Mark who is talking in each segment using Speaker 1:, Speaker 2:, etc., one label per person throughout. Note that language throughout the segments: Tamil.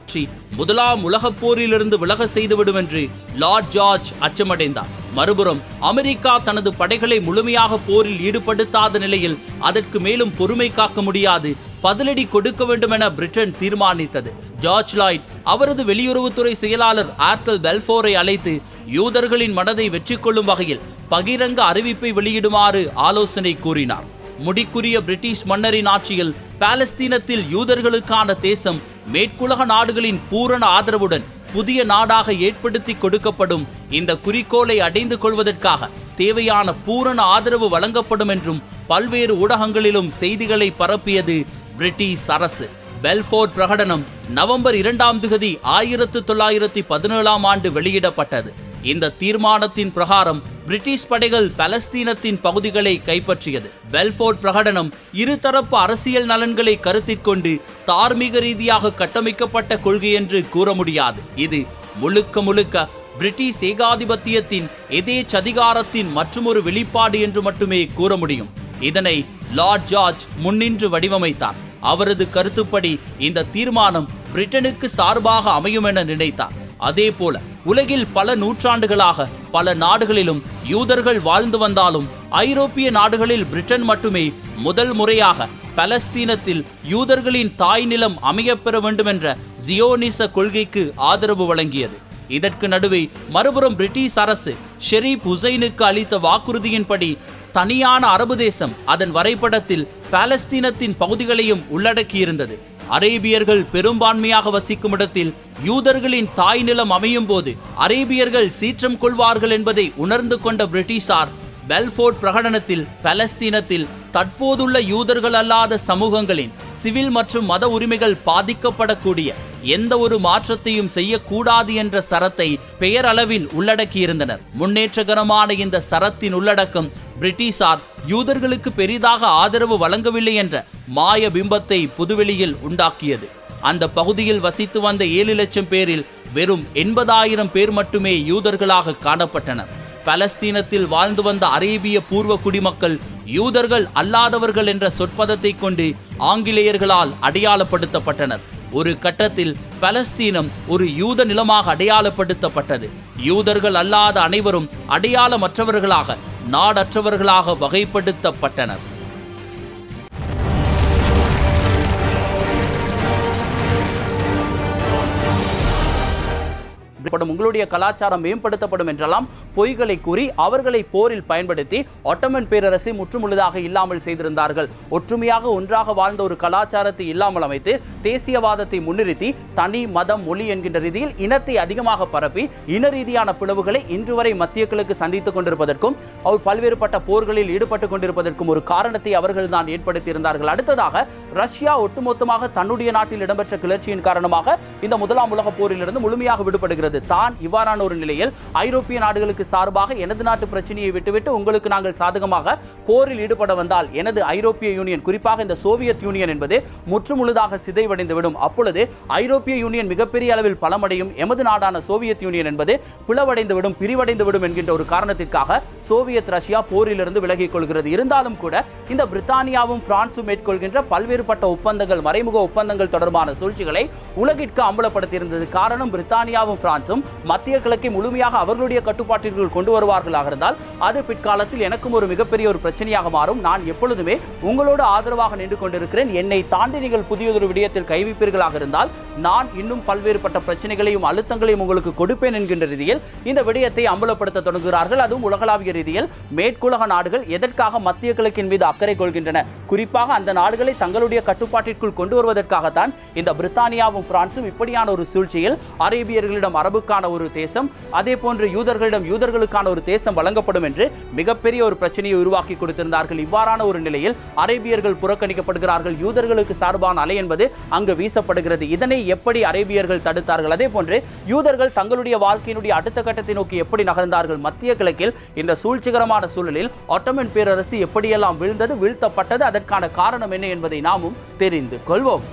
Speaker 1: மாற்றி முதலாம் உலகப் போரிலிருந்து விலக செய்துவிடும் என்று லார்ட் ஜார்ஜ் அச்சமடைந்தார். மறுபுறம் அமெரிக்கா தனது படைகளை முழுமையாக போரில் ஈடுபடுத்தாத நிலையில் அதற்கு மேலும் பொறுமை காக்க முடியாது, பதிலடி கொடுக்க வேண்டும் என பிரிட்டன் தீர்மானித்தது. ஜார்ஜ் லாய்ட் அவரது வெளியுறவுத்துறை செயலாளர் ஆர்தர் பெல்ஃபோரை அழைத்து யூதர்களின் மனதை வெற்றி கொள்ளும் வகையில் பகிரங்க அறிவிப்பை வெளியிடுமாறு ஆலோசனை கூறினார். முடிக்குரிய பிரிட்டிஷ் மன்னரின் ஆட்சியில் பாலஸ்தீனத்தில் யூதர்களுக்கான தேசம் மேற்குலக நாடுகளின் பூரண ஆதரவுடன் புதிய நாடாக ஏற்படுத்தி கொடுக்கப்படும். இந்த குறிக்கோளை அடைந்து கொள்வதற்காக தேவையான பூரண ஆதரவு வழங்கப்படும் என்றும் பல்வேறு ஊடகங்களிலும் செய்திகளை பரப்பியது பிரிட்டிஷ் அரசு. பெல்ஃபோர்ட் பிரகடனம் நவம்பர் 2 1917 வெளியிடப்பட்டது. இந்த தீர்மானத்தின் பிரகாரம் பிரிட்டிஷ் படைகள் பாலஸ்தீனத்தின் பகுதிகளை கைப்பற்றியது. பெல்ஃபோர்ட் பிரகடனம் இருதரப்பு அரசியல் நலன்களை கருத்தில் கொண்டு தார்மீக ரீதியாக கட்டமைக்கப்பட்ட கொள்கை என்று கூற முடியாது. இது முழுக்க முழுக்க பிரிட்டிஷ் ஏகாதிபத்தியத்தின் எதேச்சதிகாரத்தின் மற்றொரு வெளிப்பாடு என்று மட்டுமே கூற முடியும். இதனை லார்ட் ஜார்ஜ் முன்னின்று வடிவமைத்தார். அவரது கருத்துப்படி இந்த தீர்மானம் பிரிட்டனுக்கு சார்பாக அமையும் என நினைத்தார். அதே போல உலகில் பல நூற்றாண்டுகளாக பல நாடுகளிலும் யூதர்கள் வாழ்ந்து வந்தாலும் ஐரோப்பிய நாடுகளில் பிரிட்டன் மட்டுமே முதல் முறையாக பாலஸ்தீனத்தில் யூதர்களின் தாய் நிலம் அமையப்பெற வேண்டும் என்ற ஜியோனிச கொள்கைக்கு ஆதரவு வழங்கியது. இதற்கு நடுவே மறுபுறம் பிரிட்டிஷ் அரசு ஷெரீப் ஹுசைனுக்கு அளித்த வாக்குறுதியின்படி தனியான அரபு தேசம் அதன் வரைபடத்தில் பாலஸ்தீனத்தின் பகுதிகளையும் உள்ளடக்கியிருந்தது. அரேபியர்கள் பெரும்பான்மையாக வசிக்கும் இடத்தில் யூதர்களின் தாய் நிலம் அமையும் போது அரேபியர்கள் சீற்றம் கொள்வார்கள் என்பதை உணர்ந்து கொண்ட பிரிட்டிஷார் பெல்ஃபோர்ட் பிரகடனத்தில் பாலஸ்தீனத்தில் தற்போதுள்ள யூதர்கள் அல்லாத சமூகங்களின் சிவில் மற்றும் மத உரிமைகள் பாதிக்கப்படக்கூடிய எந்த ஒரு மாற்றத்தையும் செய்யக்கூடாது என்ற சரத்தை பெயரளவில் உள்ளடக்கியிருந்தனர். முன்னேற்றகரமான இந்த சரத்தின் உள்ளடக்கம் பிரிட்டிஷார் யூதர்களுக்கு பெரிதாக ஆதரவு வழங்கவில்லை என்ற மாய பிம்பத்தை புதுவெளியில் உண்டாக்கியது. அந்த பகுதியில் வசித்து வந்த 7 லட்சம் பேரில் வெறும் 80,000 பேர் மட்டுமே யூதர்களாக காணப்பட்டனர். பாலஸ்தீனத்தில் வாழ்ந்து வந்த அரேபிய பூர்வ குடிமக்கள் யூதர்கள் அல்லாதவர்கள் என்ற சொற்பதத்தை கொண்டு ஆங்கிலேயர்களால் அடையாளப்படுத்தப்பட்டனர். ஒரு கட்டத்தில் பாலஸ்தீனம் ஒரு யூத நிலமாக அடையாளப்படுத்தப்பட்டது. யூதர்கள் அல்லாத அனைவரும் அடையாளமற்றவர்களாக, நாடற்றவர்களாக வகைப்படுத்தப்பட்டனர். உங்களுடைய கலாச்சாரம் மேம்படுத்தப்படும் என்றெல்லாம் பொய்களை கூறி அவர்களை போரில் பயன்படுத்தி ஒட்டமன் பேரரசை முற்றுமுழுதாக இல்லாமல் செய்திருந்தார்கள். ஒற்றுமையாக ஒன்றாக வாழ்ந்த ஒரு கலாச்சாரத்தை இல்லாமல் அமைத்து தேசியவாதத்தை முன்னிறுத்தி தனி மதம் மொழி என்கின்ற ரீதியில் இனத்தை அதிகமாக பரப்பி இன ரீதியான பிளவுகளை இன்று வரை மத்திய கிழக்கு சந்தித்துக் கொண்டிருப்பதற்கும் அவர் பல்வேறுபட்ட போர்களில் ஈடுபட்டுக் கொண்டிருப்பதற்கும் ஒரு காரணத்தை அவர்கள் தான் ஏற்படுத்தியிருந்தார்கள். அடுத்ததாக ரஷ்யா ஒட்டுமொத்தமாக தன்னுடைய நாட்டில் இடம்பெற்ற கிளர்ச்சியின் காரணமாக இந்த முதலாம் உலக போரிலிருந்து முழுமையாக விடுபடுகிறது. தான் இவ்வாறான ஒரு நிலையில் ஐரோப்பிய நாடுகளுக்கு சார்பாக எனது நாட்டு பிரச்சனையை விட்டுவிட்டு உங்களுக்கு நாங்கள் சாதகமாக போரில் ஈடுபட வந்தால் எனது ஐரோப்பிய யூனியன், குறிப்பாக இந்த சோவியத் யூனியன் என்பது முற்றுமுழுதாக சிதைவடைந்துவிடும். அப்பொழுது ஐரோப்பிய யூனியன் மிகப்பெரிய அளவில் பலமடையும், எமது நாடான சோவியத் யூனியன் என்பது பிளவடைந்துவிடும், பிரிவடைந்துவிடும் என்கின்ற ஒரு காரணத்திற்காக சோவியத் ரஷ்யா போரிலிருந்து விலகிக் கொள்கிறது. இருந்தாலும் கூட இந்த பிரித்தானியாவும் பிரான்சும் மேற்கொள்கின்ற பல்வேறுபட்ட ஒப்பந்தங்கள், மறைமுக ஒப்பந்தங்கள் தொடர்பான சூழ்ச்சிகளை உலகிற்கு அம்பலப்படுத்தியிருந்தது. காரணம், பிரித்தானியாவும் பிரான்சும் மத்திய கிழக்கை முழுமையாக அவர்களுடைய கட்டுப்பாட்டிற்குள் கொண்டு வருவார்களாக இருந்தால் அது பிற்காலத்தில் எனக்கும் ஒரு மிகப்பெரிய ஒரு பிரச்சனையாக மாறும். நான் எப்பொழுதுமே உங்களோடு ஆதரவாக நின்று கொண்டிருக்கிறேன், என்னை தாண்டி நீங்கள் புதியதொரு விடயத்தில் கைவிப்பீர்களாக இருந்தால் நான் இன்னும் பல்வேறுபட்ட பிரச்சனைகளையும் அழுத்தங்களையும் உங்களுக்கு கொடுப்பேன் என்கின்ற ரீதியில் இந்த விடயத்தை அம்பலப்படுத்த தொடங்குகிறார்கள். அதுவும் உலகளாவிய ரீதியில் மேற்குலக நாடுகள் எதற்காக மத்திய கிழக்கின் மீது அக்கறை கொள்கின்றன, குறிப்பாக அந்த நாடுகளை தங்களுடைய கட்டுப்பாட்டிற்குள் கொண்டு வருவதற்காகத்தான் இந்த பிரித்தானியாவும் பிரான்சும் இப்படியான ஒரு சூழ்ச்சியில் அரேபியர்களிடம் அரபுக்கான ஒரு தேசம், அதே போன்று யூதர்களிடம் யூதர்களுக்கான ஒரு தேசம் வழங்கப்படும் என்று மிகப்பெரிய ஒரு பிரச்சனையை உருவாக்கி கொடுத்திருந்தார்கள். இவ்வாறான ஒரு நிலையில் அரேபியர்கள் புறக்கணிக்கப்படுகிறார்கள், யூதர்களுக்கு சார்பான அலை என்பது அங்கு வீசப்படுகிறது. இதனை எப்படி அரேபியர்கள் தடுத்தார்கள்? அதே போன்று யூதர்கள் தங்களுடைய வாழ்க்கையினுடைய அடுத்த கட்டத்தை நோக்கி எப்படி நகர்ந்தார்கள்? மத்திய கிழக்கில் இந்த சூழ்ச்சிகரமான சூழலில் ஒட்டமன் பேரரசு எப்படியெல்லாம் வீழ்ந்தது, வீழ்த்தப்பட்டது, அதற்கான காரணம் என்ன என்பதை நாமும் தெரிந்து கொள்வோம்.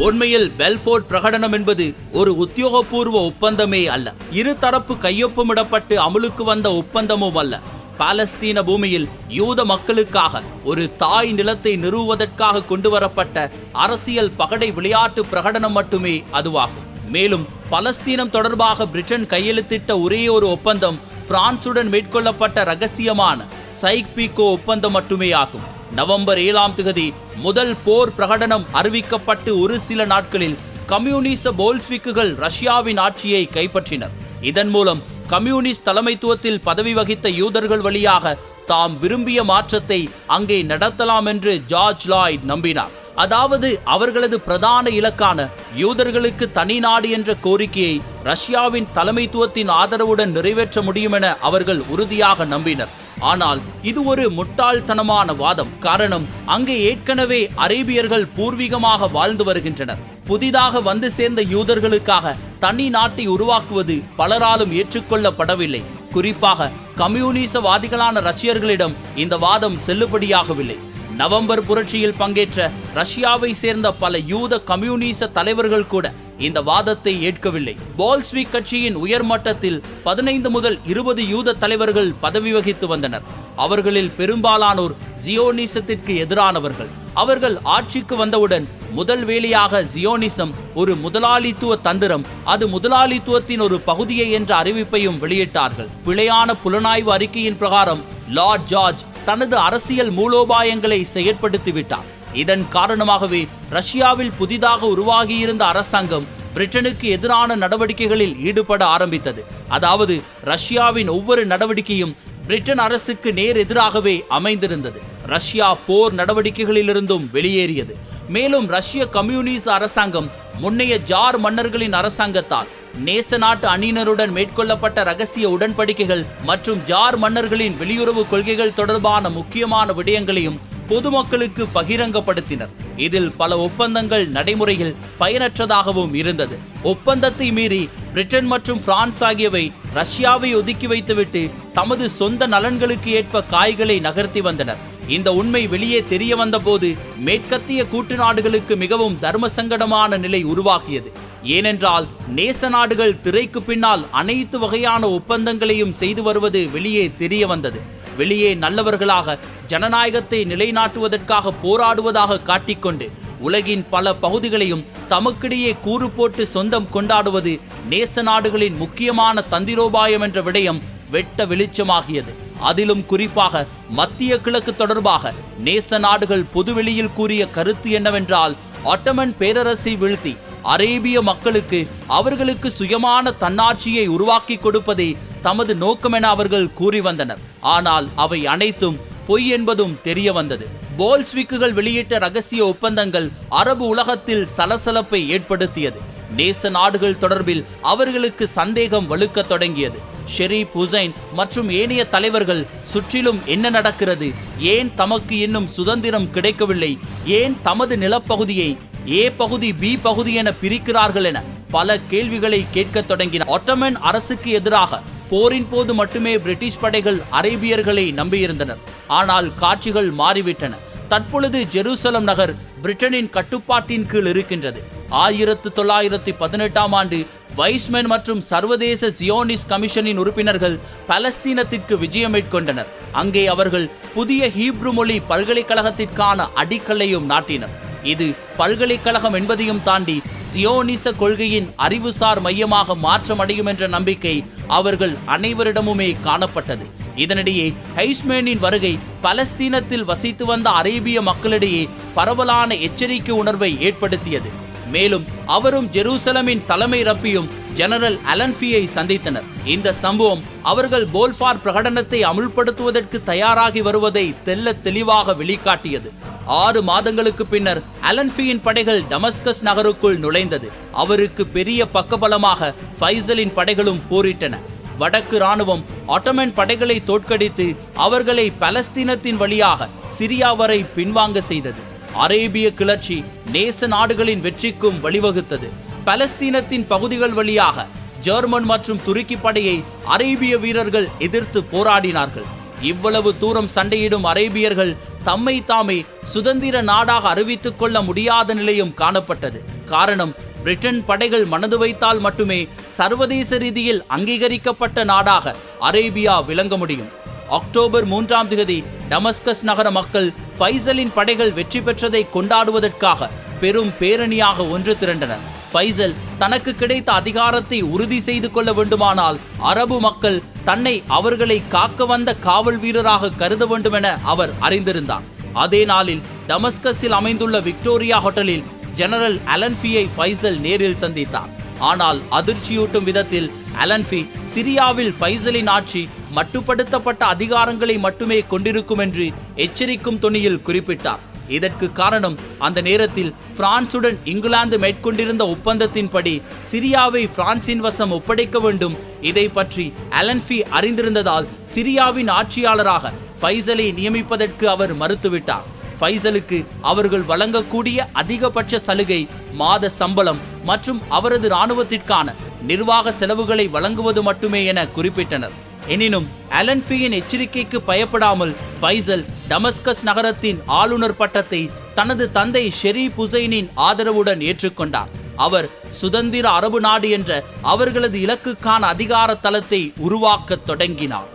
Speaker 1: உண்மையில் பெல்ஃபோர்ட் பிரகடனம் என்பது ஒரு உத்தியோகபூர்வ ஒப்பந்தமே அல்ல, இருதரப்பு கையொப்பமிடப்பட்டு அமலுக்கு வந்த ஒப்பந்தமும் அல்ல. பாலஸ்தீன பூமியில் யூத மக்களுக்காக ஒரு தாய் நிலத்தை நிறுவுவதற்காக கொண்டுவரப்பட்ட அரசியல் பகடை விளையாட்டு பிரகடனம் மட்டுமே அதுவாகும். மேலும் பலஸ்தீனம் தொடர்பாக பிரிட்டன் கையெழுத்திட்ட ஒரே ஒரு ஒப்பந்தம் பிரான்சுடன் மேற்கொள்ளப்பட்ட ரகசியமான சைக்-பீகோ ஒப்பந்தம் மட்டுமே ஆகும். நவம்பர் 7ஆம் தேதி முதல் போர் பிரகடனம் அறிவிக்கப்பட்டு ஒரு சில நாட்களில் கம்யூனிச போல்ஸ்விக்குகள் ரஷ்யாவின் ஆட்சியை கைப்பற்றினர். இதன் மூலம் கம்யூனிஸ்ட் தலைமைத்துவத்தில் பதவி வகித்த யூதர்கள் வழியாக தாம் விரும்பிய மாற்றத்தை அங்கே நடத்தலாம் என்று ஜார்ஜ் லாய்ட் நம்பினார். அதாவது அவர்களது பிரதான இலக்கான யூதர்களுக்கு தனி நாடு என்ற கோரிக்கையை ரஷ்யாவின் தலைமைத்துவத்தின் ஆதரவுடன் நிறைவேற்ற முடியும் என அவர்கள் உறுதியாக நம்பினர். ஆனால் இது ஒரு முட்டாள்தனமான வாதம். காரணம், அங்கே ஏற்கனவே அரேபியர்கள் பூர்வீகமாக வாழ்ந்து வருகின்றனர். புதிதாக வந்து சேர்ந்த யூதர்களுக்காக தனி நாட்டை உருவாக்குவது பலராலும் ஏற்றுக்கொள்ளப்படவில்லை. குறிப்பாக கம்யூனிசவாதிகளான ரஷ்யர்களிடம் இந்த வாதம் செல்லுபடியாகவில்லை. நவம்பர் புரட்சியில் பங்கேற்ற ரஷ்யாவை சேர்ந்த பல யூத கம்யூனிச தலைவர்கள் கூட இந்த வாதத்தை ஏற்கவில்லை. போல்ஸ்விக் கட்சியின் உயர்மட்டத்தில் 15 முதல் 20 யூத தலைவர்கள் பதவி வகித்து வந்தனர். அவர்களில் பெரும்பாலானோர் ஜியோனிசத்திற்கு எதிரானவர்கள். அவர்கள் ஆட்சிக்கு வந்தவுடன் முதல் வேலையாக ஜியோனிசம் ஒரு முதலாளித்துவ தந்திரம், அது முதலாளித்துவத்தின் ஒரு பகுதியை என்ற அறிவிப்பையும் வெளியிட்டார்கள். பிழையான புலனாய்வு அறிக்கையின் பிரகாரம் லார்ட் ஜார்ஜ் தனது அரசியல் மூலோபாயங்களை செயற்படுத்திவிட்டார். இதன் காரணமாகவே ரஷ்யாவில் புதிதாக உருவாகியிருந்த அரசாங்கம் பிரிட்டனுக்கு எதிரான நடவடிக்கைகளில் ஈடுபட ஆரம்பித்தது. அதாவது ரஷ்யாவின் ஒவ்வொரு நடவடிக்கையும் பிரிட்டன் அரசுக்கு நேர் எதிராகவே அமைந்திருந்தது. ரஷ்யா போர் நடவடிக்கைகளிலிருந்தும் வெளியேறியது. மேலும் ரஷ்ய கம்யூனிச அரசாங்கம் முன்னைய ஜார் மன்னர்களின் அரசாங்கத்தால் நேச நாட்டு அணியினருடன் மேற்கொள்ளப்பட்ட ரகசிய உடன்படிக்கைகள் மற்றும் ஜார் மன்னர்களின் வெளியுறவு கொள்கைகள் தொடர்பான முக்கியமான விடயங்களையும் பொதுமக்களுக்கு பகிரங்கப்படுத்தினர். இதில் பல ஒப்பந்தங்கள் நடைமுறையில் பயனற்றதாகவும் இருந்தது. ஒப்பந்தத்தை மீறி பிரிட்டன் மற்றும் பிரான்ஸ் ஆகியவை ரஷ்யாவை ஒதுக்கி வைத்துவிட்டு தமது சொந்த நலன்களுக்கு ஏற்ப காய்களை நகர்த்தி வந்தனர். இந்த உண்மை வெளியே தெரிய வந்த போது மேற்கத்திய கூட்டு நாடுகளுக்கு மிகவும் தர்ம சங்கடமான நிலை உருவாகியது. ஏனென்றால் நேச நாடுகள் திரைக்கு பின்னால் அனைத்து வகையான ஒப்பந்தங்களையும் செய்து வருவது வெளியே தெரிய வந்தது. வெளியே நல்லவர்களாக ஜனநாயகத்தை நிலைநாட்டுவதற்காக போராடுவதாக காட்டிக்கொண்டு உலகின் பல பகுதிகளையும் தமக்கிடையே கூறு போட்டு சொந்தம் கொண்டாடுவது நேச நாடுகளின் முக்கியமான தந்திரோபாயம் என்ற விடயம் வெட்ட வெளிச்சமாகியது. அதிலும் குறிப்பாக மத்திய கிழக்கு தொடர்பாக நேச நாடுகள் பொதுவெளியில் கூறிய கருத்து என்னவென்றால், ஆட்டமன் பேரரசை வீழ்த்தி அரேபிய மக்களுக்கு அவர்களுக்கு சுயமான தன்னாட்சியை உருவாக்கி கொடுப்பதே தமது நோக்கம் என அவர்கள் கூறி வந்தனர். ஆனால் அவை அனைத்தும் பொய் என்பதும் தெரிய வந்தது. போல்ஸ்விக்குகள் வெளியிட்ட ரகசிய ஒப்பந்தங்கள் அரபு உலகத்தில் சலசலப்பை ஏற்படுத்தியது. நேச நாடுகள் தொடர்பில் அவர்களுக்கு சந்தேகம் வலுக்க தொடங்கியது. ஷெரீப் ஹுசைன் மற்றும் ஏனைய தலைவர்கள் சுற்றிலும் என்ன நடக்கிறது, ஏன் தமக்கு இன்னும் சுதந்திரம் கிடைக்கவில்லை, ஏன் தமது நிலப்பகுதியை ஏ பகுதி பி பகுதி என பிரிக்கிறார்கள் என பல கேள்விகளை கேட்க தொடங்கின. ஒட்டமன் அரசுக்கு எதிராக போரின் போது மட்டுமே பிரிட்டிஷ் படைகள் அரேபியர்களை நம்பியிருந்தனர். ஆனால் காட்சிகள் மாறிவிட்டன. தற்பொழுது ஜெருசலம் நகர் பிரிட்டனின் கட்டுப்பாட்டின் கீழ் இருக்கின்றது. 1918ஆம் ஆண்டு வைஸ்மேன் மற்றும் சர்வதேச ஜியோனிஸ்ட் கமிஷனின் உறுப்பினர்கள் பலஸ்தீனத்திற்கு விஜயம் மேற்கொண்டனர். அங்கே அவர்கள் புதிய ஹீப்ரு மொழி பல்கலைக்கழகத்திற்கான அடிக்கல்லையும் நாட்டினர். இது பல்கலைக்கழகம் என்பதையும் தாண்டி சியோனிச கொள்கையின் அறிவுசார் மையமாக மாற்றமடையும் என்ற நம்பிக்கை அவர்கள் அனைவரிடமுமே காணப்பட்டது. இதனிடையே ஹைஸ்மேனின் வருகை பலஸ்தீனத்தில் வசித்து வந்த அரேபிய மக்களிடையே பரவலான எச்சரிக்கை உணர்வை ஏற்படுத்தியது. மேலும் அவரும் ஜெருசலமின் தலைமை ரப்பியும் ஜெனரல் அலன்ஃபியை சந்தித்தனர். இந்த சம்பவம் அவர்கள் போல்ஃபார் பிரகடனத்தை அமுல்படுத்துவதற்கு தயாராகி வருவதை தெல்ல தெளிவாக வெளிக்காட்டியது. 6 மாதங்களுக்கு பின்னர் அலன்ஃபியின் படைகள் டமஸ்கஸ் நகருக்குள் நுழைந்தது. அவருக்கு பெரிய பக்கபலமாக ஃபைசலின் படைகளும் போரிட்டன. வடக்கு இராணுவம் ஆட்டோமன் படைகளை தோற்கடித்து அவர்களை பலஸ்தீனத்தின் வழியாக சிரியா வரை பின்வாங்க செய்தது. அரேபிய கிளர்ச்சி நேச நாடுகளின் வெற்றிக்கும் வழிவகுத்தது. பலஸ்தீனத்தின் பகுதிகள் வழியாக ஜெர்மன் மற்றும் துருக்கி படையை அரேபிய வீரர்கள் எதிர்த்து போராடினார்கள். இவ்வளவு தூரம் சண்டையிடும் அரேபியர்கள் தம்மை தாமே சுதந்திர நாடாக அறிவித்துக் கொள்ள முடியாத நிலையும் காணப்பட்டது. காரணம், பிரிட்டன் படைகள் மனது வைத்தால் மட்டுமே சர்வதேச ரீதியில் அங்கீகரிக்கப்பட்ட நாடாக அரேபியா விளங்க முடியும். அக்டோபர் 3ஆம் தேதி டமஸ்கஸ் நகர மக்கள் ஃபைசலின் படைகள் வெற்றி பெற்றதை கொண்டாடுவதற்காக பெரும் பேரணியாக ஒன்று திரண்டனர். ஃபைசல் தனக்கு கிடைத்த அதிகாரத்தை உறுதி செய்து கொள்ள வேண்டுமானால் அரபு மக்கள் தன்னை அவர்களை காக்க வந்த காவல் வீரராக கருத வேண்டும் என அவர் அறிந்திருந்தார். அதே நாளில் டமஸ்கஸில் அமைந்துள்ள விக்டோரியா ஹோட்டலில் ஜெனரல் அலன்ஃபியை ஃபைசல் நேரில் சந்தித்தார். ஆனால் அதிர்ச்சியூட்டும் விதத்தில் அலன்ஃபி சிரியாவில் ஃபைசலின் ஆட்சி மட்டுப்படுத்தப்பட்ட அதிகாரங்களை மட்டுமே கொண்டிருக்கும் என்று எச்சரிக்கும் தொனியில் குறிப்பிட்டார். இதற்கு காரணம் அந்த நேரத்தில் பிரான்சுடன் இங்கிலாந்து மேற்கொண்டிருந்த ஒப்பந்தத்தின்படி சிரியாவை பிரான்சின் வசம் ஒப்படைக்க வேண்டும். இதை பற்றி அலன்ஃபி அறிந்திருந்ததால் சிரியாவின் ஆட்சியாளராக ஃபைசலை நியமிப்பதற்கு அவர் மறுத்துவிட்டார். ஃபைசலுக்கு அவர்கள் வழங்கக்கூடிய அதிகபட்ச சலுகை மாத சம்பளம் மற்றும் அவரது இராணுவத்திற்கான நிர்வாக செலவுகளை வழங்குவது மட்டுமே என குறிப்பிட்டனர். எனினும் அலன்ஃபியின் எச்சரிக்கைக்கு பயப்படாமல் ஃபைசல் டமஸ்கஸ் நகரத்தின் ஆளுநர் பட்டத்தை தனது தந்தை ஷெரீப் ஹுசைனின் ஆதரவுடன் ஏற்றுக்கொண்டார். அவர் சுதந்திர அரபு நாடு என்ற அவர்களது இலக்குக்கான அதிகார தளத்தை உருவாக்கத் தொடங்கினார்.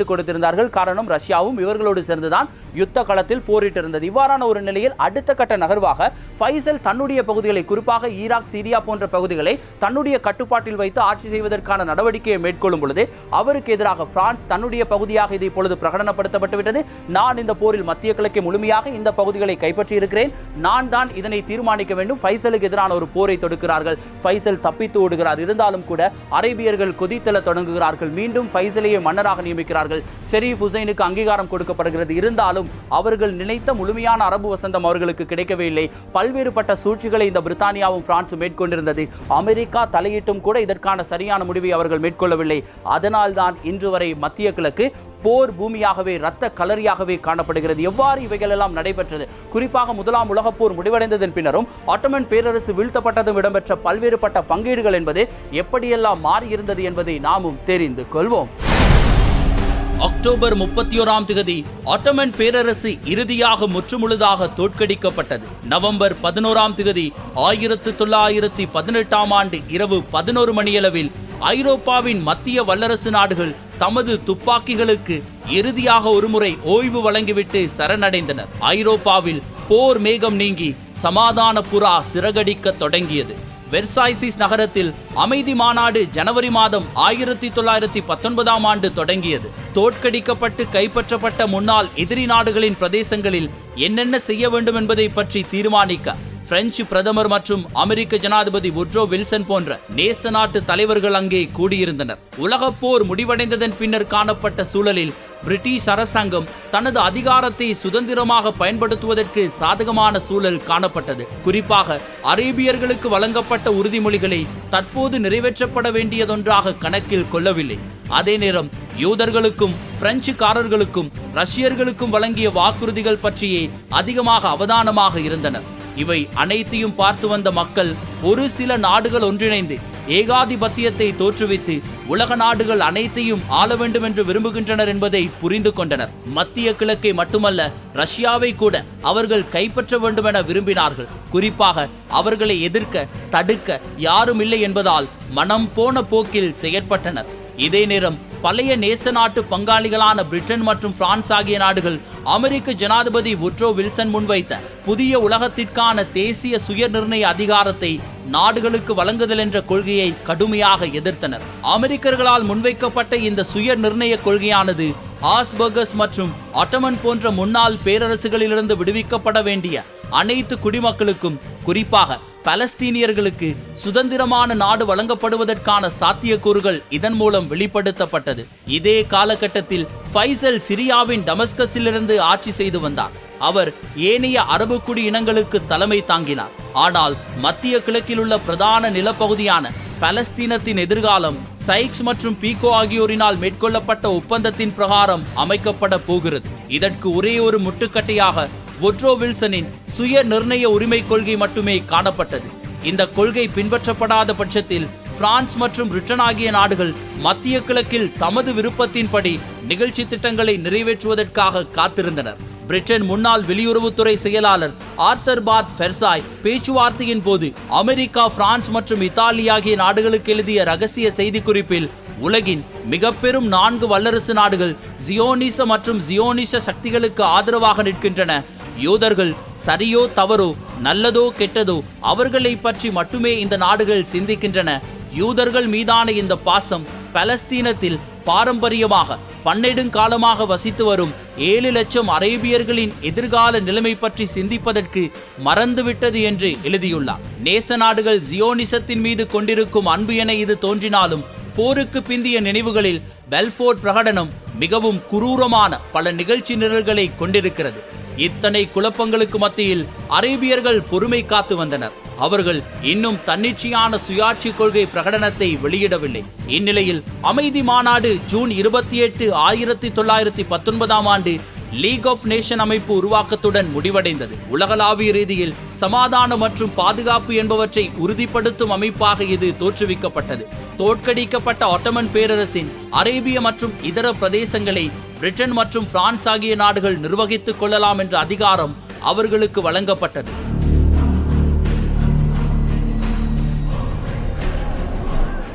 Speaker 1: கொடுத்திருந்தார்கள். காரணம் ரஷ்யாவும் இவர்களோடு சேர்ந்துதான் யுத்த களத்தில் போரிட்டிருந்தது. இவ்வாறான ஒரு நிலையில் அடுத்த கட்ட நகர்வாக ஃபைசல் தன்னுடைய பகுதிகளை, குறிப்பாக ஈராக், சிரியா போன்ற பகுதிகளை தன்னுடைய கட்டுப்பாட்டில் வைத்து ஆட்சி செய்வதற்கான நடவடிக்கையை மேற்கொள்ளும் பொழுது அவருக்கு எதிராக பிரான்ஸ் தன்னுடைய பகுதியாக இது இப்பொழுது பிரகடனப்படுத்தப்பட்டுவிட்டது. நான் இந்த போரில் மத்திய கிழக்கை முழுமையாக இந்த பகுதிகளை கைப்பற்றி இருக்கிறேன், நான் தான் இதனை தீர்மானிக்க வேண்டும். ஃபைசலுக்கு எதிரான ஒரு போரை தொடுக்கிறார்கள். ஃபைசல் தப்பித்து ஓடுகிறார். இருந்தாலும் கூட அரேபியர்கள் கொதித்தெழ தொடங்குகிறார்கள். மீண்டும் ஃபைசலையை மன்னராக நியமிக்கிறார்கள். ஷெரீப் ஹுசைனுக்கு அங்கீகாரம் கொடுக்கப்படுகிறது. இருந்தாலும் அவர்கள் நினைத்த முழுமையான அரபு வசந்தம் அவர்களுக்கு கிடைக்கவே இல்லை. பல்வேறுபட்ட சூழ்ச்சிகளை இந்த பிரித்தானியாவும் பிரான்சும் மேற்கொண்டிருந்தது. அமெரிக்கா தலையிட்டும் கூட இதற்கான சரியான முடிவை அவர்கள் மேற்கொள்ளவில்லை. அதனால்தான் இன்று வரை மத்திய கிழக்கு போர் பூமியாகவே, இரத்த கலரியாகவே காணப்படுகிறது. எவ்வாறு இவைகள் எல்லாம் நடைபெற்றது? குறிப்பாக முதலாம் உலகப் போர் முடிவடைந்ததன் பின்னரும் ஆட்டோமன் பேரரசு வீழ்த்தப்பட்டதும் இடம்பெற்ற பல்வேறுபட்ட பங்கீடுகள் என்பது எப்படியெல்லாம் மாறியிருந்தது என்பதை நாமும் தெரிந்து கொள்வோம். அக்டோபர் 31ஆம் தேதி ஆட்டோமன் பேரரசு இறுதியாக முற்றுமுழுதாக தோற்கடிக்கப்பட்டது. நவம்பர் 11ஆம் தேதி 1918ஆம் ஆண்டு இரவு 11 மணியளவில் ஐரோப்பாவின் மத்திய வல்லரசு நாடுகள் தமது துப்பாக்கிகளுக்கு இறுதியாக ஒருமுறை ஓய்வு வழங்கிவிட்டு சரணடைந்தனர். ஐரோப்பாவில் போர் மேகம் நீங்கி சமாதான புறா சிறகடிக்க தொடங்கியது. வெர்சாய்சிஸ் நகரத்தில் அமைதி மாநாடு ஜனவரி மாதம் 1919ஆம் ஆண்டு தொடங்கியது. தோற்கடிக்கப்பட்டு கைப்பற்றப்பட்ட முன்னாள் எதிரி நாடுகளின் பிரதேசங்களில் என்னென்ன செய்ய வேண்டும் என்பதை பற்றி தீர்மானிக்க பிரெஞ்சு பிரதமர் மற்றும் அமெரிக்க ஜனாதிபதி வுட்ரோ வில்சன் போன்ற நேச நாட்டு தலைவர்கள் அங்கே கூடியிருந்தனர். உலகப் போர் முடிவடைந்ததன் பின்னர் காணப்பட்ட சூழலில் பிரிட்டிஷ் அரசாங்கம் தனது அதிகாரத்தை சுதந்திரமாக பயன்படுத்துவதற்கு சாதகமான சூழல் காணப்பட்டது. குறிப்பாக அரேபியர்களுக்கு வழங்கப்பட்ட உறுதிமொழிகளை தற்போது நிறைவேற்றப்பட வேண்டியதொன்றாக கணக்கில் கொள்ளவில்லை. அதே நேரம் யூதர்களுக்கும் பிரெஞ்சுக்காரர்களுக்கும் ரஷ்யர்களுக்கும் வழங்கிய வாக்குறுதிகள் பற்றியே அதிகமாக அவதானமாக இருந்தனர். இவை அனைத்தையும் பார்த்து வந்த மக்கள் ஒரு சில நாடுகள் ஒன்றிணைந்து ஏகாதிபத்தியத்தை தோற்றுவித்து உலக நாடுகள் அனைத்தையும் ஆள வேண்டும் என்று விரும்புகின்றனர் என்பதை புரிந்து கொண்டனர். மத்திய கிழக்கை மட்டுமல்ல, ரஷ்யாவை கூட அவர்கள் கைப்பற்ற வேண்டும் என விரும்பினார்கள். குறிப்பாக அவர்களை எதிர்க்க, தடுக்க யாரும் இல்லை என்பதால் மனம் போன போக்கில் செயற்பட்டனர். இதே நேரம் பழைய நேச நாட்டு பங்காளிகளான பிரிட்டன் மற்றும் பிரான்ஸ் ஆகிய நாடுகள் அமெரிக்க ஜனாதிபதி வுட்ரோ வில்சன் முன்வைத்த புதிய உலகத்திற்கான தேசிய சுய நிர்ணய அதிகாரத்தை நாடுகளுக்கு வழங்குதல் என்ற கொள்கையை கடுமையாக எதிர்த்தனர். அமெரிக்கர்களால் முன்வைக்கப்பட்ட இந்த சுய நிர்ணய கொள்கையானது ஆஸ்பர்கஸ் மற்றும் ஆட்டோமன் போன்ற முன்னாள் பேரரசுகளிலிருந்து விடுவிக்கப்பட வேண்டிய அனைத்து குடிமக்களுக்கும், குறிப்பாக பலஸ்தீனியர்களுக்கு சுதந்திரமான நாடு வழங்கப்படுவதற்கான சாத்தியக்கூறுகள் இதன் மூலம் வெளிப்படுத்தப்பட்டது. இதே காலகட்டத்தில் ஃபைசல் சிரியாவின் டமஸ்கஸிலிருந்து ஆட்சி செய்து வந்தார். அவர் ஏனைய அரபு குடி இனங்களுக்கு தலைமை தாங்கினார். ஆனால் மத்திய கிழக்கில் உள்ள பிரதான நிலப்பகுதியான பலஸ்தீனத்தின் எதிர்காலம் சைக்ஸ் மற்றும் பீகோ ஆகியோரினால் மேற்கொள்ளப்பட்ட ஒப்பந்தத்தின் பிரகாரம் அமைக்கப்பட போகிறது. இதற்கு ஒரே ஒரு முட்டுக்கட்டையாக வுட்ரோ வில்சனின் சுய நிர்ணய உரிமை கொள்கை மட்டுமே காணப்பட்டது. இந்த கொள்கை பின்பற்றப்படாத பட்சத்தில் பிரான்ஸ் மற்றும் பிரிட்டன் ஆகிய நாடுகள் மத்திய கிழக்கில் தமது விருப்பத்தின்படி நிகழ்ச்சி திட்டங்களை நிறைவேற்றுவதற்காக காத்திருந்தனர். பிரிட்டன் முன்னாள் வெளியுறவுத்துறை செயலாளர் ஆர்தர் பாத் ஃபெர்சாய் பேச்சுவார்த்தையின் போது அமெரிக்கா, பிரான்ஸ் மற்றும் இத்தாலி ஆகிய நாடுகளுக்கு எழுதிய ரகசிய செய்திக்குறிப்பில் உலகின் மிக பெரும் 4 வல்லரசு நாடுகள் ஜியோனிச மற்றும் ஜியோனிச சக்திகளுக்கு ஆதரவாக நிற்கின்றன. யூதர்கள் சரியோ தவறோ, நல்லதோ கெட்டதோ, அவர்களை பற்றி மட்டுமே இந்த நாடுகள் சிந்திக்கின்றன. யூதர்கள் மீதான இந்த பாசம் பலஸ்தீனத்தில் பாரம்பரியமாக பன்னெடுங்காலமாக வசித்து வரும் 7 லட்சம் அரேபியர்களின் எதிர்கால நிலைமை பற்றி சிந்திப்பதற்கு மறந்துவிட்டது என்று எழுதியுள்ளார். நேச நாடுகள் ஜியோனிசத்தின் மீது கொண்டிருக்கும் அன்பு என இது தோன்றினாலும் போருக்கு பிந்திய நினைவுகளில் பெல்ஃபோர்ட் பிரகடனம் மிகவும் குரூரமான பல நிகழ்ச்சி நிரல்களை கொண்டிருக்கிறது. இத்தனை குழப்பங்களுக்கு மத்தியில் அரேபியர்கள் பொறுமை காத்து வந்தனர். அவர்கள் இன்னும் தன்னிச்சையான சுயாட்சி கொள்கை பிரகடனத்தை வெளியிடவில்லை. இந்நிலையில் அமைதி மாநாடு ஜூன் 28, 1919 ஆண்டு லீக் ஆஃப் நேஷன் அமைப்பு உருவாக்கத்துடன் முடிவடைந்தது. உலகளாவிய ரீதியில் சமாதானம் மற்றும் பாதுகாப்பு என்பவற்றை உறுதிப்படுத்தும் அமைப்பாக இது தோற்றுவிக்கப்பட்டது. தோற்கடிக்கப்பட்ட ஒட்டமன் பேரரசின் அரேபிய மற்றும் இதர பிரதேசங்களை பிரிட்டன் மற்றும் பிரான்ஸ் ஆகிய நாடுகள் நிர்வகித்துக் கொள்ளலாம் என்ற அதிகாரம் அவர்களுக்கு வழங்கப்பட்டது.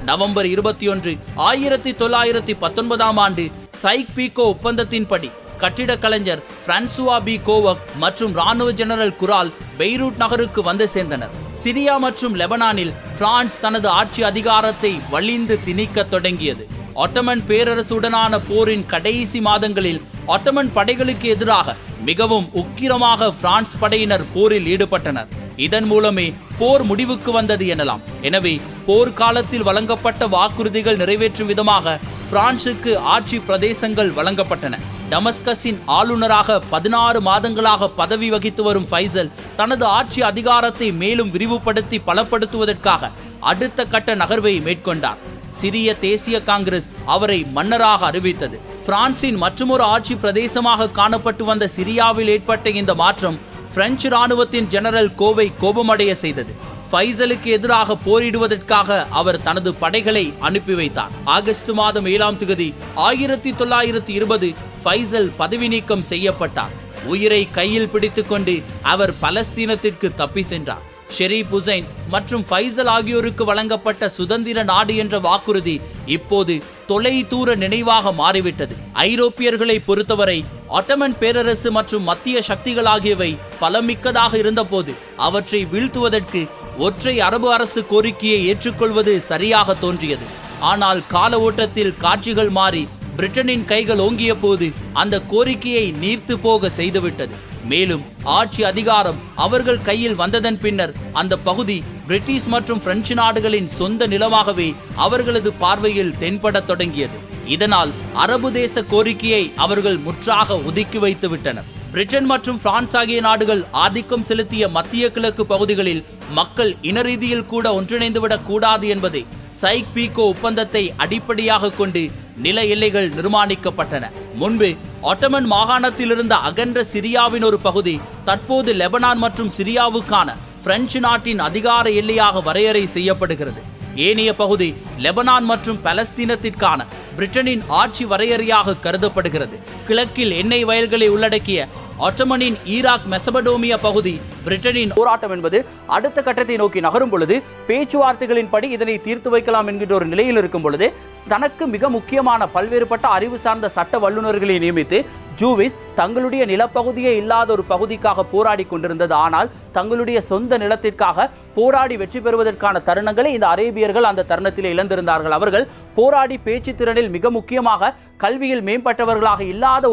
Speaker 1: நவம்பர் 21, 1919 ஆண்டு சைக்-பீகோ ஒப்பந்தத்தின்படி கட்டிடக் கலைஞர் பிரான்சுவா பி கோவக் மற்றும் ராணுவ ஜெனரல் குரால் பெய்ரூட் நகருக்கு வந்து சேர்ந்தனர். சிரியா மற்றும் லெபனானில் பிரான்ஸ் தனது ஆட்சி அதிகாரத்தை வலிந்து திணிக்க தொடங்கியது. ஒட்டமன் பேரரசுடனான போரின் கடைசி மாதங்களில் ஒட்டமன் படைகளுக்கு எதிராக மிகவும் உக்கிரமாக பிரான்ஸ் படையினர் போரில் ஈடுபட்டனர். இதன் மூலமே போர் முடிவுக்கு வந்தது எனலாம். எனவே போர்க்காலத்தில் வழங்கப்பட்ட வாக்குறுதிகள் நிறைவேற்றும் விதமாக பிரான்சுக்கு ஆட்சி பிரதேசங்கள் வழங்கப்பட்டன. டமஸ்கஸின் ஆளுநராக 16 மாதங்களாக பதவி வகித்து வரும் ஃபைசல் தனது ஆட்சி அதிகாரத்தை மேலும் விரிவுபடுத்தி பலப்படுத்துவதற்காக அடுத்த கட்ட நகர்வை மேற்கொண்டார். சிரிய தேசிய காங்கிரஸ் அவரை மன்னராக அறிவித்தது. பிரான்சின் மற்றொரு ஆட்சி பிரதேசமாக காணப்பட்டு வந்த சிரியாவில் ஏற்பட்ட இந்த மாற்றம் பிரெஞ்சு ராணுவத்தின் ஜெனரல் கோவை கோபமடைய செய்தது. ஃபைசலுக்கு எதிராக போரிடுவதற்காக அவர் தனது படைகளை அனுப்பி வைத்தார். ஆகஸ்ட் மாதம் 7ஆம் தேதி 1920 ஃபைசல் பதவி நீக்கம் செய்யப்பட்டார். உயிரை கையில் பிடித்துக்கொண்டு அவர் பலஸ்தீனத்திற்கு தப்பி சென்றார். ஷெரீப் ஹுசைன் மற்றும் ஃபைசல் ஆகியோருக்கு வழங்கப்பட்ட சுதந்திர நாடு என்ற வாக்குறுதி இப்போது தொலை தூர நினைவாக மாறிவிட்டது. ஐரோப்பியர்களை பொறுத்தவரை ஒட்டமன் பேரரசு மற்றும் மத்திய சக்திகள் ஆகியவை பலமிக்கதாக இருந்தபோது அவற்றை வீழ்த்துவதற்கு ஒற்றை அரபு அரசு கோரிக்கையை ஏற்றுக்கொள்வது சரியாக தோன்றியது. ஆனால் கால ஓட்டத்தில் காட்சிகள் மாறி பிரிட்டனின் கைகள் ஓங்கிய போது அந்த கோரிக்கையை நீர்த்து போக செய்துவிட்டது. மேலும் ஆட்சி அதிகாரம் அவர்கள் கையில் வந்ததன் பின்னர் அந்த பகுதி பிரிட்டிஷ் மற்றும் பிரெஞ்சு நாடுகளின் சொந்த நிலமாகவே அவர்களது பார்வையில் தென்பட தொடங்கியது. இதனால் அரபு தேச கோரிக்கையை அவர்கள் முற்றாக ஒதுக்கி வைத்து விட்டனர். பிரிட்டன் மற்றும் பிரான்ஸ் ஆகிய நாடுகள் ஆதிக்கம் செலுத்திய மத்திய கிழக்கு பகுதிகளில் மக்கள் இன ரீதியில் கூட ஒன்றிணைந்துவிடக் கூடாது என்பதை சைக்-பீகோ ஒப்பந்தத்தை அடிப்படையாக கொண்டு நில எல்லைகள் நிர்மாணிக்கப்பட்டன. முன்பு ஒட்டமன் மாகாணத்தில் இருந்த அகன்ற சிரியாவின் ஒரு பகுதி தற்போது லெபனான் மற்றும் சிரியாவுக்கான பிரெஞ்சு நாட்டின் அதிகார எல்லையாக வரையறை செய்யப்படுகிறது. ஏனைய பகுதி லெபனான் மற்றும் பலஸ்தீனத்திற்கான பிரிட்டனின் ஆட்சி வரையறையாக கருதப்படுகிறது. கிழக்கில் எண்ணெய் வயல்களை உள்ளடக்கிய ஒட்டமனின் ஈராக் மெசபடோமிய பகுதி பிரிட்டனின் போராட்டம் என்பது அடுத்த கட்டத்தை நோக்கி நகரும் பொழுது பேச்சுவார்த்தைகளின்படி இதனை தீர்த்து வைக்கலாம் என்கின்ற ஒரு நிலையில் இருக்கும் பொழுது தனக்கு மிக முக்கியமான பல்வேறுபட்ட அறிவு சார்ந்த சட்ட வல்லுநர்களை நியமித்து ஜூவிஸ் தங்களுடைய நிலப்பகுதியே இல்லாத ஒரு பகுதிக்காக போராடி கொண்டிருந்தது. ஆனால் தங்களுடைய சொந்த நிலத்திற்காக போராடி வெற்றி பெறுவதற்கான தருணங்களை இந்த அரேபியர்கள் அந்த தருணத்திலே இழந்திருந்தார்கள். அவர்கள் போராடி பேச்சு திறனில் மிக முக்கியமாக கல்வியில் மேம்பட்டவர்களாக இல்லாத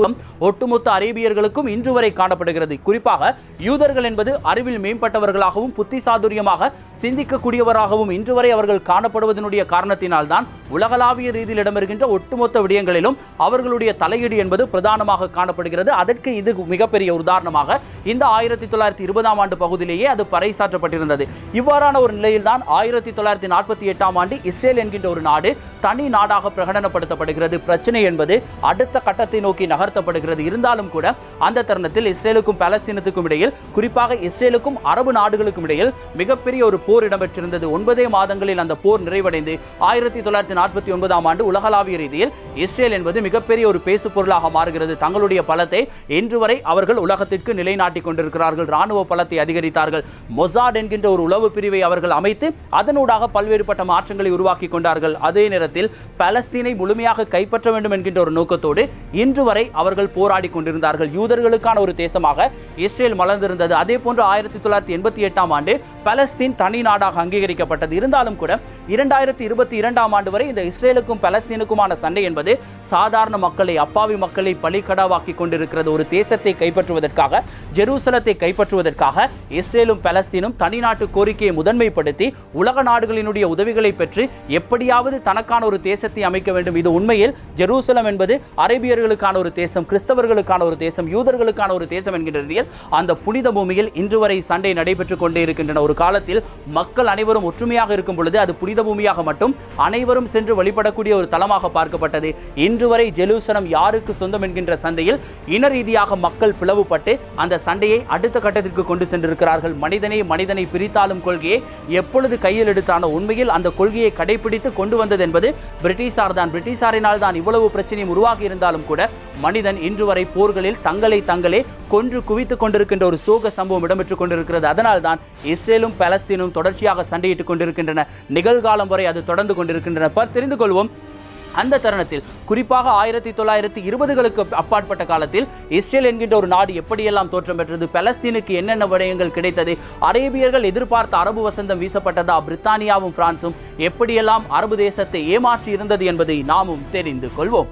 Speaker 1: ஒட்டுமொத்த அரேபியர்களுக்கும் இன்று வரை காணப்படுகிறது. குறிப்பாக யூதர்கள் என்பது அறிவில் மேம்பட்டவர்களாகவும் புத்திசாதுரியமாக சிந்திக்கக்கூடியவராகவும் இன்று வரை அவர்கள் காணப்படுவதனுடைய காரணத்தினால்தான் உலகளாவிய உலகளாவிய ரீதியில் இடம்பெறுகின்ற ஒட்டுமொத்த விடயங்களிலும் அவர்களுடைய தலையீடு என்பது பிரதானமாக காணப்படுகிறது. அதற்கு இது மிகப்பெரிய உதாரணமாக இந்த 1920ஆம் ஆண்டு பகுதியிலேயே அது பறைசாற்றப்பட்டிருந்தது. இவ்வாறான ஒரு நிலையில்தான் 1948ஆம் ஆண்டு இஸ்ரேல் என்கின்ற ஒரு நாடு தனி நாடாக பிரகடனப்படுத்தப்படுகிறது. பிரச்சனை என்பது அடுத்த கட்டத்தை நோக்கி நகர்த்தப்படுகிறது. இருந்தாலும் கூட அந்த தருணத்தில் இஸ்ரேலுக்கும் பாலஸ்தீனத்துக்கும் இடையில், குறிப்பாக இஸ்ரேலுக்கும் அரபு நாடுகளுக்கும் இடையில் மிகப்பெரிய ஒரு போர் இடம்பெற்றிருந்தது. 9 மாதங்களில் அந்த போர் நிறைவடைந்து 1949ஆம் ஆண்டு உலகளாவிய ரீதியில் இஸ்ரேல் என்பது மிகப்பெரிய ஒரு பேசு பொருளாக மாறுகிறது. தங்களுடைய பலத்தை இன்று வரை அவர்கள் உலகத்திற்கு நிலைநாட்டிக் கொண்டிருக்கிறார்கள். ராணுவ பலத்தை அதிகரித்தார்கள். மொசாட் என்கின்ற ஒரு உளவு பிரிவை அவர்கள் அமைத்து அதனூடாக பல்வேறுபட்ட மாற்றங்களை உருவாக்கி கொண்டார்கள். அதே நேரத்தில் பாலஸ்தீனை முழுமையாக கைப்பற்ற வேண்டும் என்கின்ற ஒரு நோக்கத்தோடு இன்று வரை அவர்கள் போராடி கொண்டிருந்தார்கள். யூதர்களுக்கான ஒரு தேசமாக இஸ்ரேல் மலர்ந்திருந்தது. அதே போன்று 1988ஆம் ஆண்டு பாலஸ்தீன் தனி நாடாக அங்கீகரிக்கப்பட்டது. இருந்தாலும் கூட 2022ஆம் ஆண்டு வரை இந்த இஸ்ரேலுக்கும் பாலஸ்தீனுக்குமான சண்டை என்பது சாதாரண மக்களை, அப்பாவி மக்களை பலிகடாவாக்கி கொண்டிருக்கிறது. ஒரு தேசத்தை கைப்பற்றுவதற்காக, ஜெருசலத்தை கைப்பற்றுவதற்காக இஸ்ரேலும் பாலஸ்தீனும் தனிநாட்டு கோரிக்கையை முதன்மைப்படுத்தி உலக நாடுகளினுடைய உதவிகளை பெற்று எப்படியாவது தனக்கான ஒரு தேசத்தை அமைக்க வேண்டும். இது உண்மையில் ஜெருசலம் என்பது அரேபியர்களுக்கான ஒரு தேசம், கிறிஸ்தவர்களுக்கான ஒரு தேசம், யூதர்களுக்கான ஒரு தேசம் என்கின்ற ரீதியில் அந்த புனித பூமியில் இன்று வரை சண்டை நடைபெற்றுக் கொண்டே இருக்கின்றன. ஒரு காலத்தில் மக்கள் அனைவரும் ஒற்றுமையாக இருக்கும் பொழுது அது புனித பூமியாக மட்டும் அனைவரும் சென்று வழிபடக்கூடிய ஒரு தலமாக பார்க்கப்பட்டது. இன்று வரை ஜெருசலம் யாருக்கு சொந்தம் என்கின்ற சண்டையில் இன ரீதியாக மக்கள் பிளவுபட்டு அந்த சண்டையை அடுத்த கட்டத்திற்கு கொண்டு சென்றிருக்கிறார்கள். மனிதனை பிரித்தாலும் கொள்கையை எப்பொழுது கையில் எடுத்தானோ உண்மையில் அந்த கொள்கையை கடைபிடித்து கொண்டு வந்தது என்பது பிரிட்டிஷார் தான். பிரிட்டிஷாரினால் தான் இவ்வளவு பிரச்சனையும் உருவாகி இருந்தாலும் கூட மனிதன் இன்று வரை போர்களில் தங்களே கொன்று குவித்துக் கொண்டிருக்கின்ற ஒரு சோக சம்பவம் இடம்பெற்றுக் கொண்டிருக்கிறது. அதனால் தான் இஸ்ரேலும் பாலஸ்தீனும் தொடர்ச்சியாக சண்டையிட்டுக் கொண்டிருக்கின்றன. நிகழ்காலம் வரை அது தொடர்ந்து கொண்டிருக்கின்றன. தெரிந்து கொள்வோம். அந்த தருணத்தில் குறிப்பாக 1920களுக்கு அப்பாற்பட்ட காலத்தில் இஸ்ரேல் என்கின்ற ஒரு நாடு எப்படியெல்லாம் தோற்றம் பெற்றது, பாலஸ்தீனுக்கு என்னென்ன விடயங்கள் கிடைத்தது, அரேபியர்கள் எதிர்பார்த்த அரபு வசந்தம் வீசப்பட்டதா, பிரித்தானியாவும் பிரான்சும் எப்படியெல்லாம் அரபு தேசத்தை ஏமாற்றி இருந்தது என்பதை நாமும் தெரிந்து கொள்வோம்.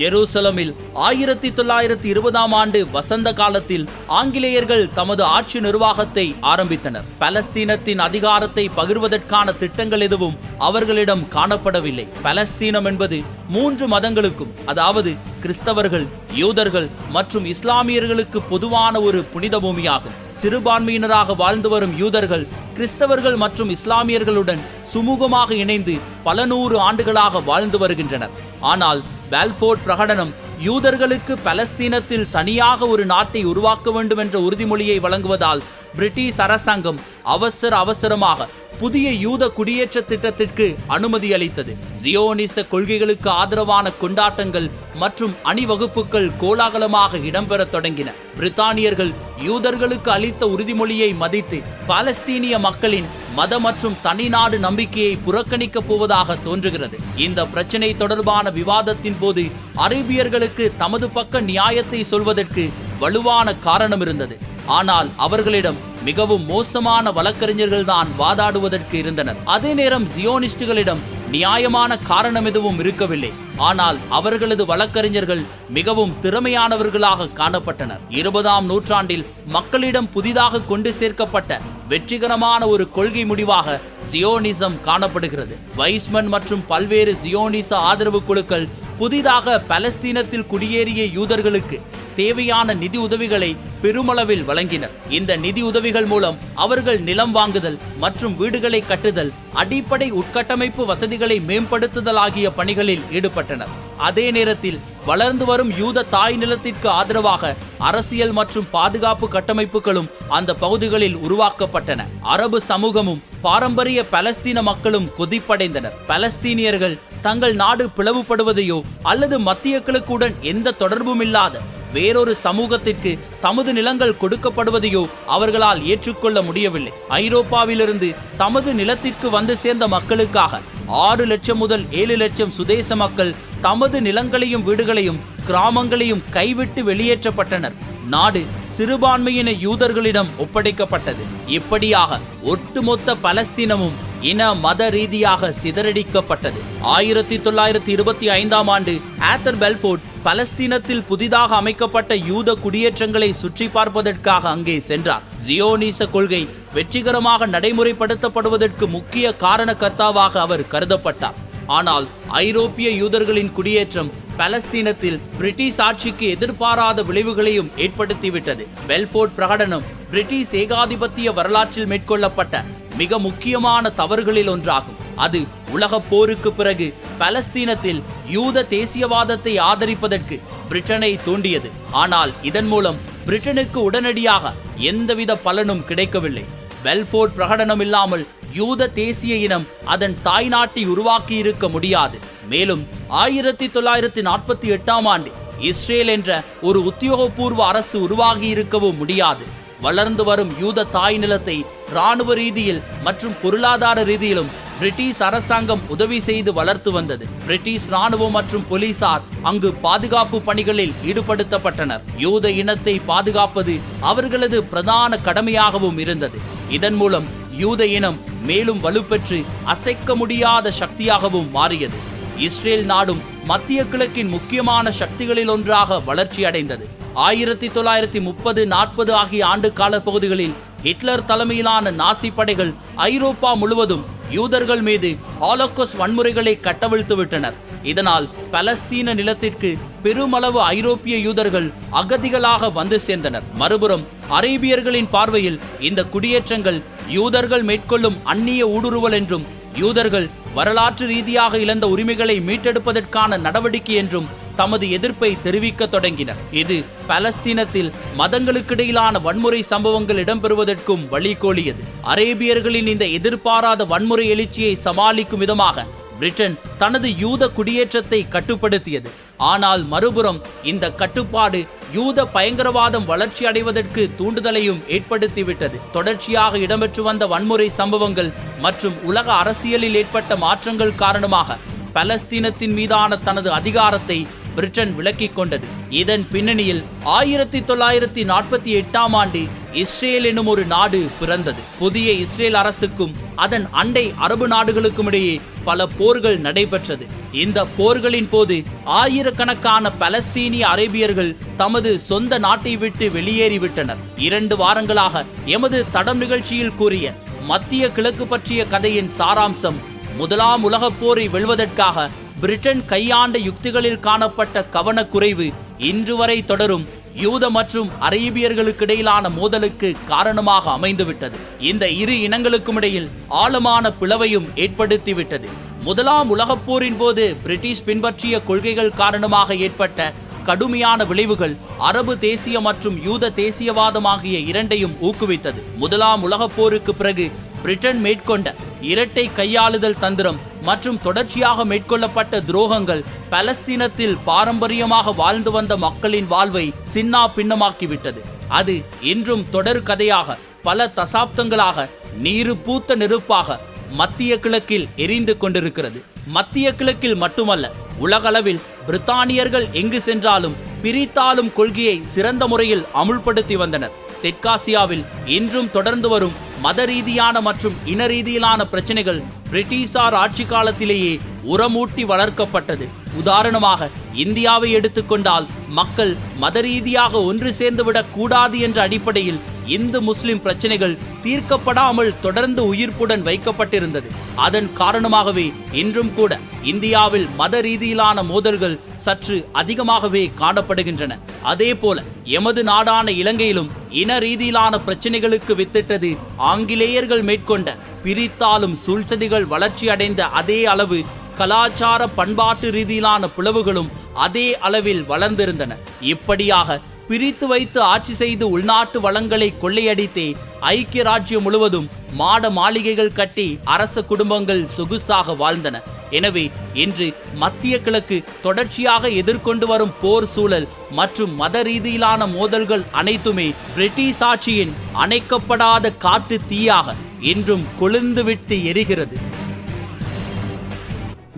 Speaker 1: ஜெருசலமில் 1920ஆம் ஆண்டு வசந்த காலத்தில் ஆங்கிலேயர்கள் தமது ஆட்சி நிர்வாகத்தை ஆரம்பித்தனர். பாலஸ்தீனத்தின் அதிகாரத்தை பகிர்வதற்கான திட்டங்கள் எதுவும் அவர்களிடம் காணப்படவில்லை. பாலஸ்தீனம் என்பது 3 மதங்களுக்கும், அதாவது கிறிஸ்தவர்கள், யூதர்கள் மற்றும் இஸ்லாமியர்களுக்கு பொதுவான ஒரு புனித பூமியாகும். சிறுபான்மையினராக வாழ்ந்து வரும் யூதர்கள் கிறிஸ்தவர்கள் மற்றும் இஸ்லாமியர்களுடன் சுமூகமாக இணைந்து பல 100 ஆண்டுகளாக வாழ்ந்து வருகின்றனர். ஆனால் பால்ஃபோர் பிரகடனம் யூதர்களுக்கு பாலஸ்தீனத்தில் தனியாக ஒரு நாட்டை உருவாக்க வேண்டும் என்ற உறுதிமொழியை வழங்குவதால் பிரிட்டிஷ் அரசாங்கம் அவசரமாக புதிய யூத குடியேற்ற திட்டத்திற்கு அனுமதி அளித்தது. ஜியோனிச கொள்கைகளுக்கு ஆதரவான கொண்டாட்டங்கள் மற்றும் அணிவகுப்புகள் கோலாகலமாக இடம்பெற தொடங்கின. பிரித்தானியர்கள் யூதர்களுக்கு அளித்த உறுதிமொழியை மதித்து பாலஸ்தீனிய மக்களின் மத மற்றும் தனிநாடு நம்பிக்கையை புறக்கணிக்க போவதாக தோன்றுகிறது. இந்த பிரச்சனை தொடர்பான விவாதத்தின் போது அரேபியர்களுக்கு தமது பக்க நியாயத்தை சொல்வதற்கு வலுவான காரணம் இருந்தது. ஆனால் அவர்களிடம் மிகவும் மோசமான வழக்கறிஞர்கள் தான் வாதாடுவதற்கு இருந்தனர். அதே நேரம் ஜியோனிஸ்டுகளிடம் நியாயமான காரணம் எதுவும் இருக்கவில்லை. ஆனால் அவர்களது வழக்கறிஞர்கள் மிகவும் திறமையானவர்களாக காணப்பட்டனர். 20ஆம் நூற்றாண்டில் மக்களிடம் புதிதாக கொண்டு சேர்க்கப்பட்ட வெற்றிகரமான ஒரு கொள்கை முடிவாக ஜியோனிசம் காணப்படுகிறது. வைஸ்மன் மற்றும் பல்வேறு ஜியோனிச ஆதரவு குழுக்கள் புதிதாக பாலஸ்தீனத்தில் குடியேறிய யூதர்களுக்கு தேவையான நிதி உதவிகளை பெருமளவில் வழங்கினர். இந்த நிதி உதவிகள் மூலம் அவர்கள் நிலம் வாங்குதல் மற்றும் வீடுகளை கட்டுதல், அடிப்படை உட்கட்டமைப்பு வசதிகளை மேம்படுத்துதல் ஆகிய பணிகளில் ஈடுபட்டனர். அதே நேரத்தில் வளர்ந்து வரும் யூத தாய் நிலத்திற்கு ஆதரவாக அரசியல் மற்றும் பாதுகாப்பு கட்டமைப்புகளும் அந்த பகுதிகளில் உருவாக்கப்பட்டன. அரபு சமூகமும் பாரம்பரிய பாலஸ்தீன மக்களும் கொதிப்படைந்தனர். பாலஸ்தீனியர்கள் தங்கள் நாடு பிளவுபடுவதையோ அல்லது மத்திய கிழக்குடன் எந்த தொடர்பும் இல்லாத வேறொரு சமூகத்திற்கு தமது நிலங்கள் கொடுக்கப்படுவதையோ அவர்களால் ஏற்றுக்கொள்ள முடியவில்லை. ஐரோப்பாவிலிருந்து தமது நிலத்திற்கு வந்து சேர்ந்த மக்களுக்காக 6 லட்சம் முதல் 7 லட்சம் சுதேச மக்கள் தமது நிலங்களையும் வீடுகளையும் கிராமங்களையும் கைவிட்டு வெளியேற்றப்பட்டனர். நாடு சிறுபான்மையின யூதர்களிடம் ஒப்படைக்கப்பட்டது. இப்படியாக ஒட்டுமொத்த பாலஸ்தீனமும் இன மத ரீதியாக சிதறடிக்கப்பட்டது. 1925ஆம் ஆண்டு ஆத்தர் பெல்ஃபோர்ட் பலஸ்தீனத்தில் புதிதாக அமைக்கப்பட்ட யூத குடியேற்றங்களை சுற்றி பார்ப்பதற்காக அங்கே சென்றார். ஜியோனிச கொள்கை வெற்றிகரமாக நடைமுறைப்படுத்தப்படுவதற்கு முக்கிய காரணகர்த்தாவாக அவர் கருதப்பட்டார். ஆனால் ஐரோப்பிய யூதர்களின் குடியேற்றம் பலஸ்தீனத்தில் பிரிட்டிஷ் ஆட்சிக்கு எதிர்பாராத விளைவுகளையும் ஏற்படுத்திவிட்டது. பெல்ஃபோர்ட் பிரகடனம் பிரிட்டிஷ் ஏகாதிபத்திய வரலாற்றில் மேற்கொள்ளப்பட்ட மிக முக்கியமான தவறுகளில் ஒன்றாகும். அது உலகப் போருக்கு பிறகு பலஸ்தீனத்தில் யூத தேசியவாதத்தை ஆதரிப்பதற்கு பிரிட்டனை தூண்டியது. ஆனால் இதன் மூலம் பிரிட்டனுக்கு உடனடியாக எந்தவித பலனும் கிடைக்கவில்லை. பெல்ஃபோர்ட் பிரகடனம் இல்லாமல் யூத தேசிய இனம் அதன் தாய்நாட்டை உருவாக்கி இருக்க முடியாது. மேலும் 1948ஆம் ஆண்டு இஸ்ரேல் என்ற ஒரு உத்தியோகபூர்வ அரசு உருவாகி இருக்கவும் முடியாது. வளர்ந்து வரும் யூத தாய் நிலத்தை இராணுவ ரீதியில் மற்றும் பொருளாதார ரீதியிலும் பிரிட்டிஷ் அரசாங்கம் உதவி செய்து வளர்த்து வந்தது. பிரிட்டிஷ் இராணுவம் மற்றும் போலீசார் அங்கு பாதுகாப்பு பணிகளில் ஈடுபடுத்தப்பட்டனர். யூத இனத்தை பாதுகாப்பது அவர்களது பிரதான கடமையாகவும் இருந்தது. இதன் மூலம் யூத இனம் மேலும் வலுப்பெற்று அசைக்க முடியாத சக்தியாகவும் மாறியது. இஸ்ரேல் நாடும் மத்திய கிழக்கின் முக்கியமான சக்திகளில் ஒன்றாக வளர்ச்சி அடைந்தது. 1930-40 ஆகிய ஆண்டு கால பகுதிகளில் ஹிட்லர் தலைமையிலான நாசி படைகள் ஐரோப்பா முழுவதும் யூதர்கள் மீது ஹாலோகாஸ்ட் வன்முறைகளை கட்டவிழ்த்து விட்டனர். இதனால் பலஸ்தீன நிலத்திற்கு பெருமளவு ஐரோப்பிய யூதர்கள் அகதிகளாக வந்து சேர்ந்தனர். மறுபுறம் அரேபியர்களின் பார்வையில் இந்த குடியேற்றங்கள் யூதர்கள் மேற்கொள்ளும் அந்நிய ஊடுருவல் என்றும் யூதர்கள் வரலாற்று ரீதியாக இழந்த உரிமைகளை மீட்டெடுப்பதற்கான நடவடிக்கை என்றும் தமது எதிர்ப்பை தெரிவிக்க தொடங்கினர். இது பலஸ்தீனத்தில் மதங்களுக்கிடையிலான வன்முறை சம்பவங்கள் இடம்பெறுவதற்கும் வழிகோலியது. அரேபியர்களின் இந்த எதிர்பாராத வன்முறை எழுச்சியை சமாளிக்கும் விதமாக பிரிட்டன் தனது யூத குடியேற்றத்தை கட்டுப்படுத்தியது. ஆனால் மறுபுறம் இந்த கட்டுப்பாடு யூத பயங்கரவாதம் வளர்ச்சி அடைவதற்கு தூண்டுதலையும் ஏற்படுத்திவிட்டது. தொடர்ச்சியாக இடம்பெற்று வந்த வன்முறை சம்பவங்கள் மற்றும் உலக அரசியலில் ஏற்பட்ட மாற்றங்கள் காரணமாக பலஸ்தீனத்தின் மீதான தனது அதிகாரத்தை பிரிட்டன் விலக்கிக் கொண்டது. இதன் பின்னணியில் 1948ஆம் ஆண்டு இஸ்ரேல் எனும் ஒரு நாடு பிறந்தது. புதிய இஸ்ரேல் அரசுக்கும் அதன் அண்டை அரபு நாடுகளுக்கும் இடையே பல போர்கள் நடைபெற்றது. இந்த போர்களின் போது ஆயிரக்கணக்கான பலஸ்தீனிய அரேபியர்கள் தமது சொந்த நாட்டை விட்டு வெளியேறிவிட்டனர். 2 வாரங்களாக எமது தடம் நிகழ்ச்சியில் கூறிய மத்திய கிழக்கு பற்றிய கதையின் சாராம்சம் முதலாம் உலகப் போரை வெல்வதற்காக பிரிட்டன் கையாண்ட யுக்திகளில் காணப்பட்ட கவனக்குறைவு இன்று வரை தொடரும் யூத மற்றும் அரேபியர்களுக்கு இடையிலான மோதலுக்கு காரணமாக அமைந்துவிட்டது. இந்த இரு இனங்களுக்கும் இடையில் ஆழமான பிளவையும் ஏற்படுத்திவிட்டது. முதலாம் உலகப் போரின் போது பிரிட்டிஷ் பின்பற்றிய கொள்கைகள் காரணமாக ஏற்பட்ட கடுமையான விளைவுகள் அரபு தேசிய மற்றும் யூத தேசியவாதம் ஆகிய இரண்டையும் ஊக்குவித்தது. முதலாம் உலகப் போருக்கு பிறகு பிரிட்டன் மேற்கொண்ட இரட்டை கையாளுதல் தந்திரம் மற்றும் தொடர்ச்சியாக மேற்கொள்ளப்பட்ட துரோகங்கள் பலஸ்தீனத்தில் பாரம்பரியமாக வாழ்ந்து வந்த மக்களின் வாழ்வை சின்னா பின்னமாக்கிவிட்டது. அது இன்றும் தொடர் கதையாக பல தசாப்தங்களாக நீரு பூத்த நெருப்பாக மத்திய கிழக்கில் எரிந்து கொண்டிருக்கிறது. மத்திய கிழக்கில் மட்டுமல்ல, உலகளவில் பிரித்தானியர்கள் எங்கு சென்றாலும் பிரித்தாளும் கொள்கையை சிறந்த முறையில் அமுல்படுத்தி வந்தனர். தெற்காசியாவில் இன்றும் தொடர்ந்து வரும் மத ரீதியான மற்றும் இன ரீதியிலான பிரச்சனைகள் பிரிட்டிஷார் ஆட்சி காலத்திலேயே உரமூட்டி வளர்க்கப்பட்டது. உதாரணமாக இந்தியாவை எடுத்துக்கொண்டால் மக்கள் மத ரீதியாக ஒன்று சேர்ந்துவிடக் கூடாது என்ற அடிப்படையில் இந்து முஸ்லிம் பிரச்சனைகள் தீர்க்கப்படாமல் தொடர்ந்து உயிர்ப்புடன் வைக்கப்பட்டிருந்தது. அதன் காரணமாகவே இன்றும் கூட இந்தியாவில் மத ரீதியிலான மோதல்கள் சற்று அதிகமாகவே காணப்படுகின்றன. அதே போல எமது நாடான இலங்கையிலும் இன ரீதியிலான பிரச்சனைகளுக்கு வித்திட்டது ஆங்கிலேயர்கள் மேற்கொண்ட பிரித்தாளும் சூழ்ச்சதிகள் வளர்ச்சி அடைந்த அதே அளவு கலாச்சார பண்பாட்டு ரீதியிலான பிளவுகளும் அதே அளவில் வளர்ந்திருந்தன. இப்படியாக பிரித்து வைத்து ஆட்சி செய்து உள்நாட்டு வளங்களை கொள்ளையடித்தே ஐக்கிய ராஜ்யம் முழுவதும் மாட மாளிகைகள் கட்டி அரச குடும்பங்கள் சொகுசாக வாழ்ந்தன. எனவே இன்று மத்திய கிழக்கு தொடர்ச்சியாக எதிர்கொண்டு வரும் போர் சூழல் மற்றும் மத ரீதியிலான மோதல்கள் அனைத்துமே பிரிட்டிஷ் ஆட்சியின் அணைக்கப்படாத காட்டு தீயாக இன்றும் கொழுந்துவிட்டு எரிகிறது.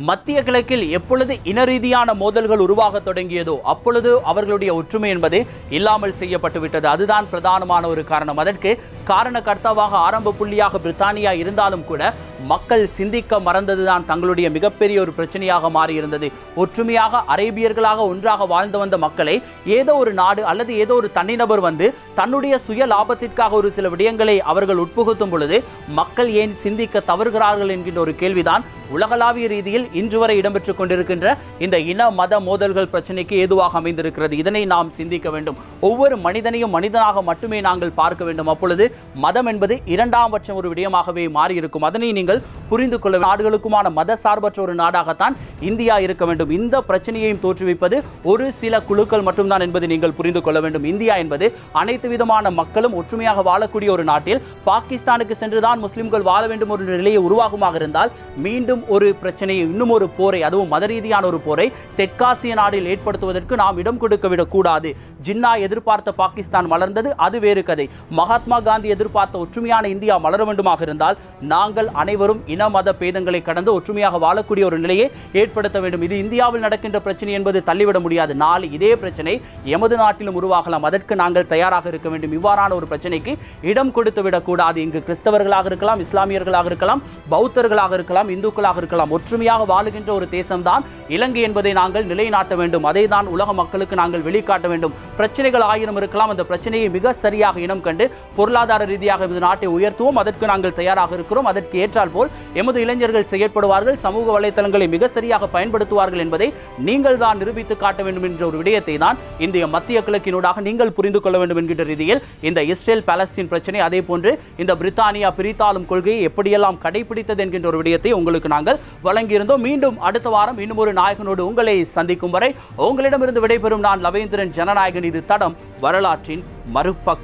Speaker 1: மத்திய கிழக்கில் எப்பொழுது இன ரீதியான மோதல்கள் உருவாக தொடங்கியதோ அப்பொழுது அவர்களுடைய ஒற்றுமை என்பது இல்லாமல் செய்யப்பட்டு விட்டது. அதுதான் பிரதானமான ஒரு காரணம். அதற்கு காரணகர்த்தாவாக ஆரம்ப புள்ளியாக பிரித்தானியா இருந்தாலும் கூட மக்கள் சிந்திக்க மறந்ததுதான் தங்களுடைய மிகப்பெரிய ஒரு பிரச்சனையாக மாறியிருந்தது. ஒற்றுமையாக அரேபியர்களாக ஒன்றாக வாழ்ந்து வந்த மக்களை ஏதோ ஒரு நாடு அல்லது ஏதோ ஒரு தனிநபர் வந்து தன்னுடைய சுய லாபத்திற்காக ஒரு சில விடயங்களை அவர்கள் உட்புகுத்தும் பொழுது மக்கள் ஏன் சிந்திக்க தவறுகிறார்கள் என்கின்ற ஒரு கேள்விதான் உலகளாவிய ரீதியில் இன்று வரை இடம்பெற்றுக் கொண்டிருக்கின்ற இந்த இன மத மோதல்கள் பிரச்சனைக்கு ஏதுவாக அமைந்திருக்கிறது. இதனை நாம் சிந்திக்க வேண்டும். ஒவ்வொரு மனிதனையும் மனிதனாக மட்டுமே நாங்கள் பார்க்க வேண்டும். அப்பொழுது மதம் என்பது இரண்டாம் பட்சம் ஒரு விடயமாகவே மாறியிருக்கும். அதனை நீங்கள் புரிந்து கொள்ள நாடுகளுக்குமான மத சார்பற்ற ஒரு நாடாகத்தான் இந்தியா இருக்க வேண்டும். இந்த பிரச்சனையையும் தோற்றுவிப்பது ஒரு சில குழுக்கள் மட்டும்தான் என்பதை நீங்கள் புரிந்து கொள்ள வேண்டும். இந்தியா என்பது அனைத்து விதமான மக்களும் ஒற்றுமையாக வாழக்கூடிய ஒரு நாட்டில் பாகிஸ்தானுக்கு சென்றுதான் முஸ்லிம்கள் வாழ வேண்டும் ஒரு நிலையை உருவாகுமாக இருந்தால் மீண்டும் ஒரு பிரச்சனையை, இன்னும் ஒரு போரை, அதுவும் மத ரீதியான ஒரு போரை தெற்காசிய நாடில் ஏற்படுத்துவதற்கு நாம் இடம் கொடுக்க விடக்கூடாது. ஜின்னா எதிர்பார்த்த பாகிஸ்தான் மலர்ந்தது, அது வேறு கதை. மகாத்மா காந்தி எதிர்பார்த்த ஒற்றுமையான இந்தியா மலர வேண்டுமாக இருந்தால் நாங்கள் அனைவரும் இன மத பேதங்களை கடந்து ஒற்றுமையாக வாழக்கூடிய ஒரு நிலையை ஏற்படுத்த வேண்டும். இது இந்தியாவில் நடக்கின்ற பிரச்சனை என்பது தள்ளிவிட முடியாது. நாளை இதே பிரச்சனை எமது நாட்டிலும் உருவாகலாம். அதற்கு நாங்கள் தயாராக இருக்க வேண்டும். இவ்வாறான ஒரு பிரச்சனைக்கு இடம் கொடுத்து விடக்கூடாது. இங்கு கிறிஸ்தவர்களாக இருக்கலாம், இஸ்லாமியர்களாக இருக்கலாம், பௌத்தர்களாக இருக்கலாம், இந்துக்களாக இருக்கலாம். ஒற்றுமையாக வாழுகின்ற ஒரு தேசம்தான் இலங்கை என்பதை நாங்கள் நிலைநாட்ட வேண்டும். அதை தான் உலக மக்களுக்கு நாங்கள் வெளிக்காட்ட வேண்டும். பிரச்சனைகள் ஆயிரம் இருக்கலாம், அந்த பிரச்சனையை மிக சரியாக இனம் கண்டு பொருளாதார ரீதியாக இந்த நாட்டை உயர்த்துவோம். அதற்கு நாங்கள் தயாராக இருக்கிறோம். அதற்கு ஏற்றால் போல் எமது இளைஞர்கள் செயற்படுவார்கள், சமூக வலைதளங்களை மிக சரியாக பயன்படுத்துவார்கள் என்பதை நீங்கள் தான் நிரூபித்து காட்ட வேண்டும் என்ற ஒரு விடயத்தை தான் இந்திய மத்திய கிழக்கினூடாக நீங்கள் புரிந்து கொள்ள வேண்டும் என்கின்ற ரீதியில் இந்த இஸ்ரேல் பாலஸ்தீன் பிரச்சனை, அதே போன்று இந்த பிரித்தானியா பிரித்தாளும் கொள்கையை எப்படியெல்லாம் கடைபிடித்தது என்கின்ற ஒரு விடயத்தை உங்களுக்கு நாங்கள் வழங்கியிருந்தோம். மீண்டும் அடுத்த வாரம் இன்னும் ஒரு நாயகனோடு உங்களை சந்திக்கும் வரை உங்களிடமிருந்து விடைபெறும் நான் லவேந்திரன் ஜனநாயகன். இது தடம், வரலாற்றின் மறுபக்கம்.